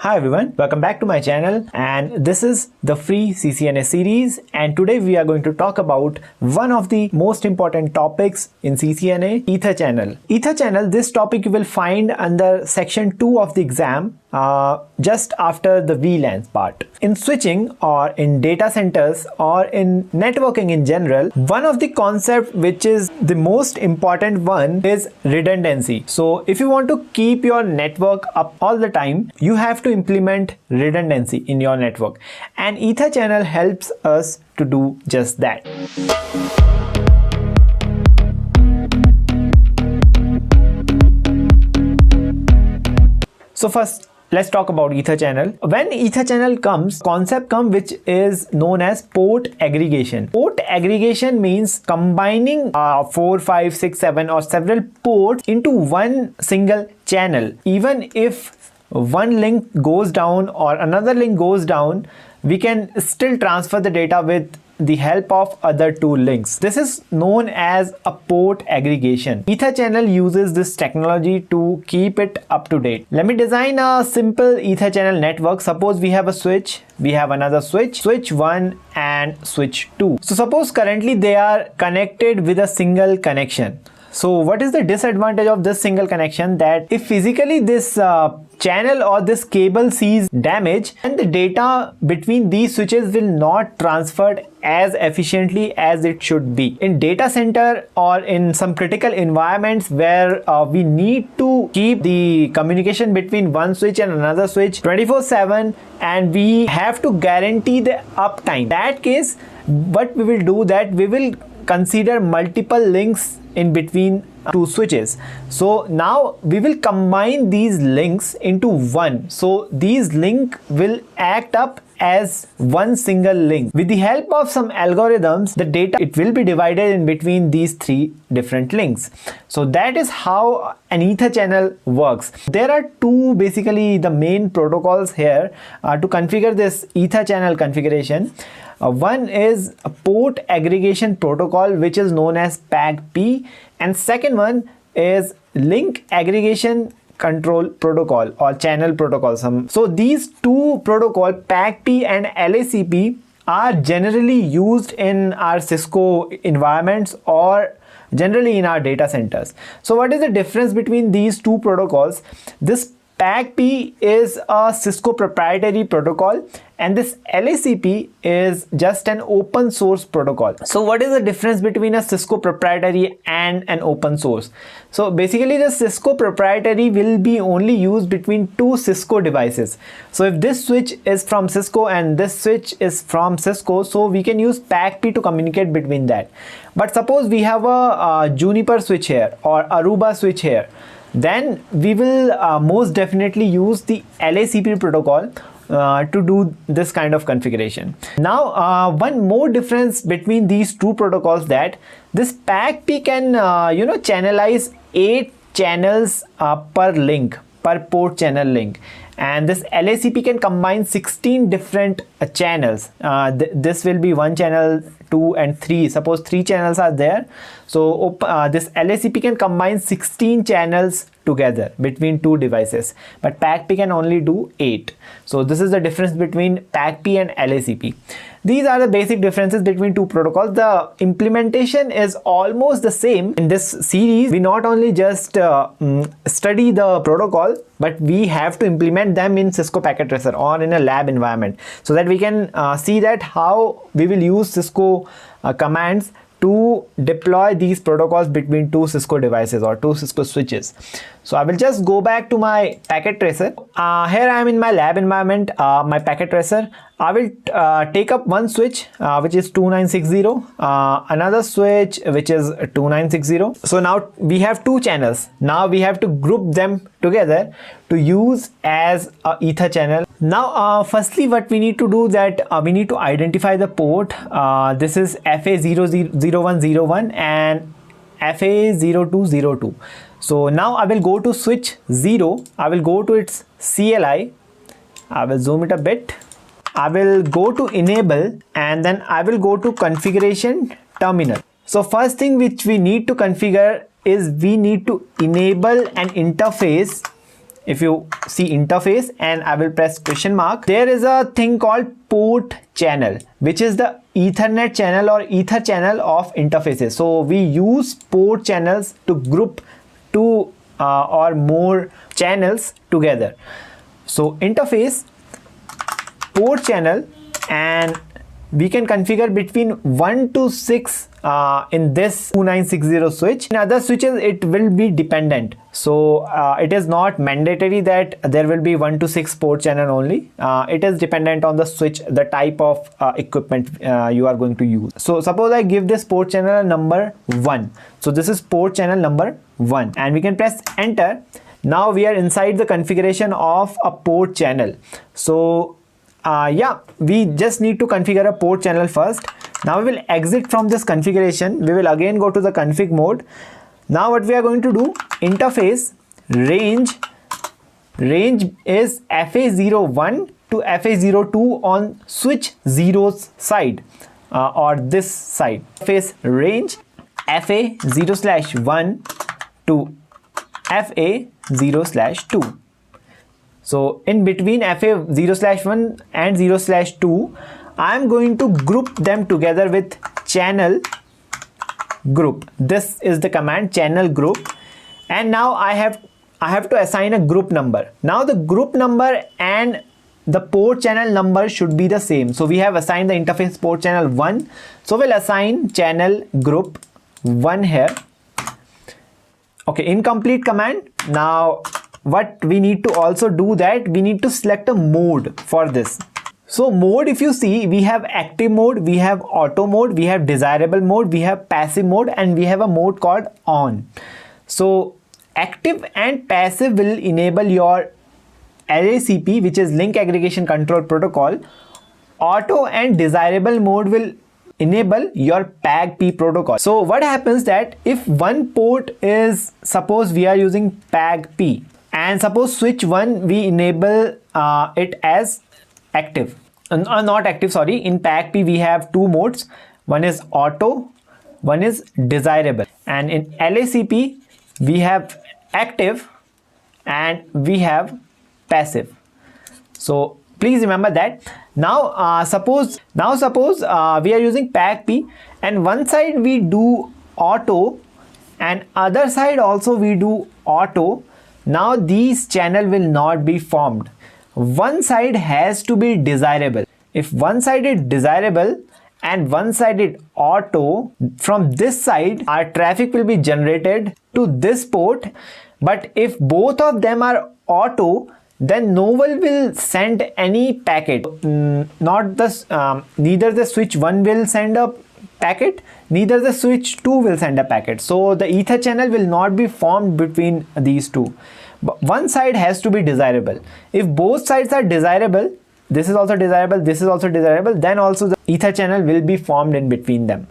Hi everyone, welcome back to my channel, and this is the free CCNA series, and today we are going to talk about one of the most important topics in CCNA, Ether channel. Ether channel, this topic you will find under section 2 of the exam, just after the VLANs part. In switching or in data centers or in networking in general, one of the concepts which is the most important one is redundancy. So if you want to keep your network up all the time, you have to implement redundancy in your network, and Ether channel helps us to do just that. So first, let's talk about Ether channel. When Ether channel comes, concept comes which is known as port aggregation. Port aggregation means combining 4, 5, 6, 7 or several ports into one single channel. Even if one link goes down or another link goes down, we can still transfer the data with the help of other two links. This is known as a port aggregation. Ether channel uses this technology to keep it up to date. Let me design a simple Ether channel network. Suppose we have a switch, we have another switch 1 and switch 2. So suppose currently they are connected with a single connection. So what is the disadvantage of this single connection? That if physically this channel or this cable sees damage, and the data between these switches will not transferred as efficiently as it should be. In data center or in some critical environments where we need to keep the communication between one switch and another switch 24/7, and we have to guarantee the uptime. In that case, what we will do, that we will consider multiple links in between two switches. So now we will combine these links into one. So these link will act up as one single link. With the help of some algorithms, the data, it will be divided in between these three different links. So that is how an Ether channel works. There are two basically the main protocols here to configure this Ether channel configuration. One is a port aggregation protocol which is known as PAGP, and second one is link aggregation control protocol or channel protocol. So these two protocols, PAGP and LACP, are generally used in our Cisco environments or generally in our data centers. So what is the difference between these two protocols? This PAGP is a Cisco proprietary protocol, and this LACP is just an open source protocol. So what is the difference between a Cisco proprietary and an open source? So basically the Cisco proprietary will be only used between two Cisco devices. So if this switch is from Cisco and this switch is from Cisco, so we can use PAGP to communicate between that. But suppose we have a Juniper switch here or Aruba switch here, then we will most definitely use the LACP protocol to do this kind of configuration. Now one more difference between these two protocols, that this PAGP can channelize 8 channels per link, per port channel link, and this LACP can combine 16 different channels. This will be 1 channel, 2 and 3. Suppose 3 channels are there, so this LACP can combine 16 channels together between two devices, but PAGP can only do 8. So this is the difference between PAGP and LACP. These are the basic differences between two protocols. The implementation is almost the same. In this series, we not only just study the protocol, but we have to implement them in Cisco Packet Tracer or in a lab environment, so that we can see that how we will use Cisco commands to deploy these protocols between two Cisco devices or two Cisco switches. So I will just go back to my Packet Tracer. Here I am in my lab environment, my Packet Tracer. I will take up one switch which is 2960, another switch which is 2960. So now we have two channels. Now we have to group them together to use as a Ether channel. Now firstly what we need to do, that we need to identify the port. This is FA0101 and FA0202. So now I will go to switch 0. I will go to its CLI. I will zoom it a bit. I will go to enable, and then I will go to configuration terminal. So first thing which we need to configure is we need to enable an interface if you see interface and I will press question mark, there is a thing called port channel, which is the Ethernet channel or ether channel of interfaces. So we use port channels to group two or more channels together. So interface, port channel, and we can configure between 1 to 6 in this 2960 switch. In other switches it will be dependent, so it is not mandatory that there will be 1 to 6 port channel only. It is dependent on the switch, the type of equipment you are going to use. So suppose I give this port channel number 1, so this is port channel number 1, and we can press enter. Now we are inside the configuration of a port channel. So yeah, we just need to configure a port channel first. Now we will exit from this configuration. We will again go to the config mode. Now what we are going to do, interface, range is FA01 to FA02 on switch 0's side or this side. Interface range FA0/1 to FA0/2. So in between FA0/1 and 0/2, I am going to group them together with channel group. This is the command, channel group, and now I have to assign a group number. Now the group number and the port channel number should be the same. So we have assigned the interface port channel 1. So we'll assign channel group 1 here. Okay, incomplete command. Now what we need to also do, that we need to select a mode for this. So mode, if you see, we have active mode, we have auto mode, we have desirable mode, we have passive mode, and we have a mode called on. So active and passive will enable your LACP, which is link aggregation control protocol. Auto and desirable mode will enable your PAG-P protocol. So what happens that if one port is, suppose we are using PAG-P, and suppose switch 1 we enable it as active, not active, sorry. In PAG-P we have two modes, one is auto, one is desirable, and in LACP we have active and we have passive. So please remember that. Now suppose we are using PAG-P, and one side we do auto and other side also we do auto. Now these channel will not be formed. One side has to be desirable. If one side is desirable and one side is auto, from this side our traffic will be generated to this port. But if both of them are auto, then no one will send any packet. Neither the switch 1 will send a packet, neither the switch 2 will send a packet. So the ether channel will not be formed between these two. But one side has to be desirable. If both sides are desirable, this is also desirable, this is also desirable, then also the ether channel will be formed in between them.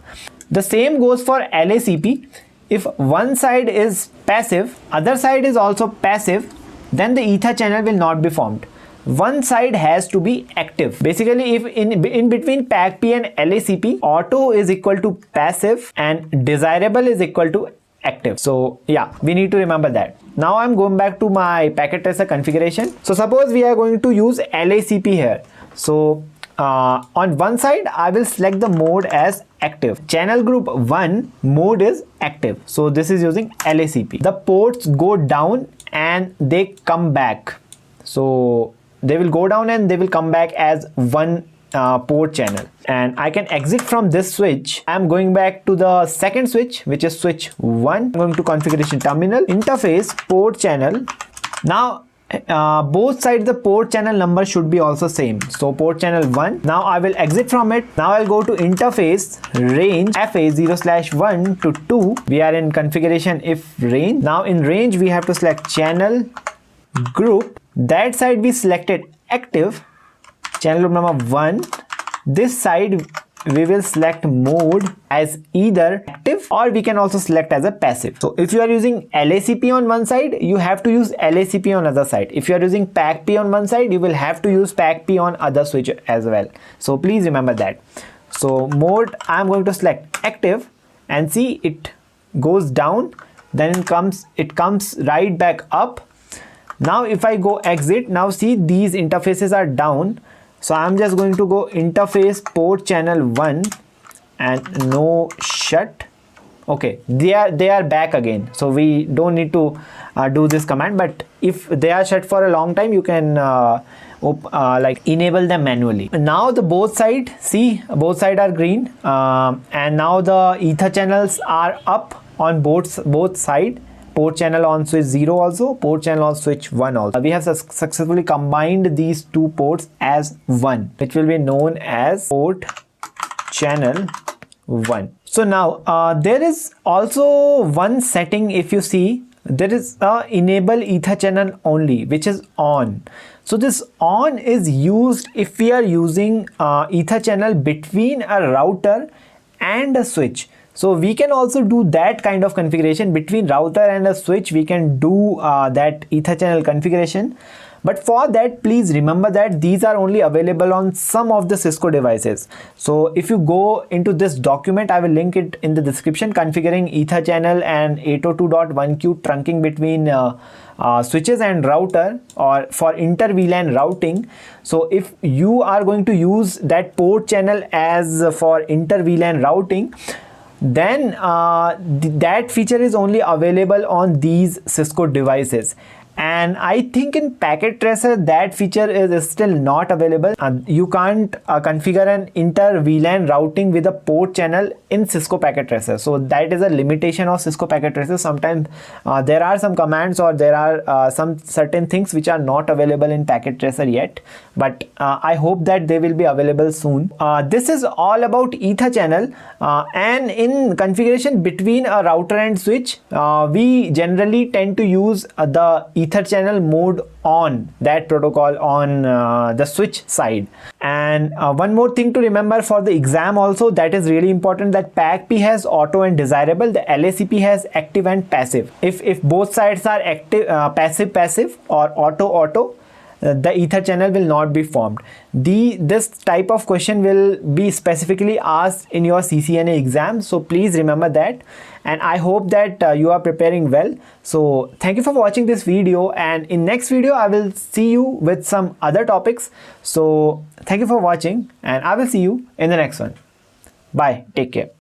The same goes for LACP. If one side is passive, other side is also passive, then the ether channel will not be formed. One side has to be active. Basically, if in between PAG-P and LACP, auto is equal to passive and desirable is equal to active. So yeah, we need to remember that. Now I'm going back to my packet tracer configuration. So suppose we are going to use LACP here. So on one side I will select the mode as active. Channel group 1 mode is active. So this is using LACP. The ports go down and they come back. So they will go down and they will come back as one port channel. And I can exit from this switch. I'm going back to the second switch, which is switch 1. I'm going to configuration terminal, interface, port channel. Now both sides the port channel number should be also same. So port channel 1. Now I will exit from it. Now I'll go to interface, range, FA0/1 to 2. We are in configuration if range. Now in range we have to select channel group. That side we selected active, channel group number 1. This side we will select mode as either active or we can also select as a passive. So if you are using LACP on one side, you have to use LACP on other side. If you are using PAG-P on one side, you will have to use PAG-P on other switch as well. So please remember that. So mode, I am going to select active, and see it goes down, then it comes right back up. Now if I go exit, now see these interfaces are down. So I'm just going to go interface port channel 1 and no shut. Okay, they are back again, so we don't need to do this command, but if they are shut for a long time, you can like enable them manually. Now the both side, see, both side are green, and now the ether channels are up on both side. Port channel on switch 0 also, port channel on switch 1 also. We have successfully combined these two ports as one, which will be known as port channel 1. So now there is also one setting. If you see, there is a enable ether channel only, which is on. So this on is used if we are using ether channel between a router and a switch. So we can also do that kind of configuration between router and a switch. We can do that ether channel configuration. But for that, please remember that these are only available on some of the Cisco devices. So if you go into this document, I will link it in the description, configuring ether channel and 802.1q trunking between switches and router, or for inter VLAN routing. So if you are going to use that port channel as for inter VLAN routing, then that feature is only available on these Cisco devices. And I think in Packet Tracer that feature is still not available. You can't configure an inter VLAN routing with a port channel in Cisco Packet Tracer. So that is a limitation of Cisco Packet Tracer. Sometimes there are some commands, or there are some certain things which are not available in Packet Tracer yet, but I hope that they will be available soon. This is all about ether channel, and in configuration between a router and switch, we generally tend to use the ether channel mode on that protocol on the switch side. And one more thing to remember for the exam also, that is really important, that PACP has auto and desirable, the LACP has active and passive. If both sides are active, passive or auto, the ether channel will not be formed. This type of question will be specifically asked in your CCNA exam, so please remember that. And I hope that you are preparing well. So thank you for watching this video, and in next video I will see you with some other topics. So thank you for watching, and I will see you in the next one. Bye, take care.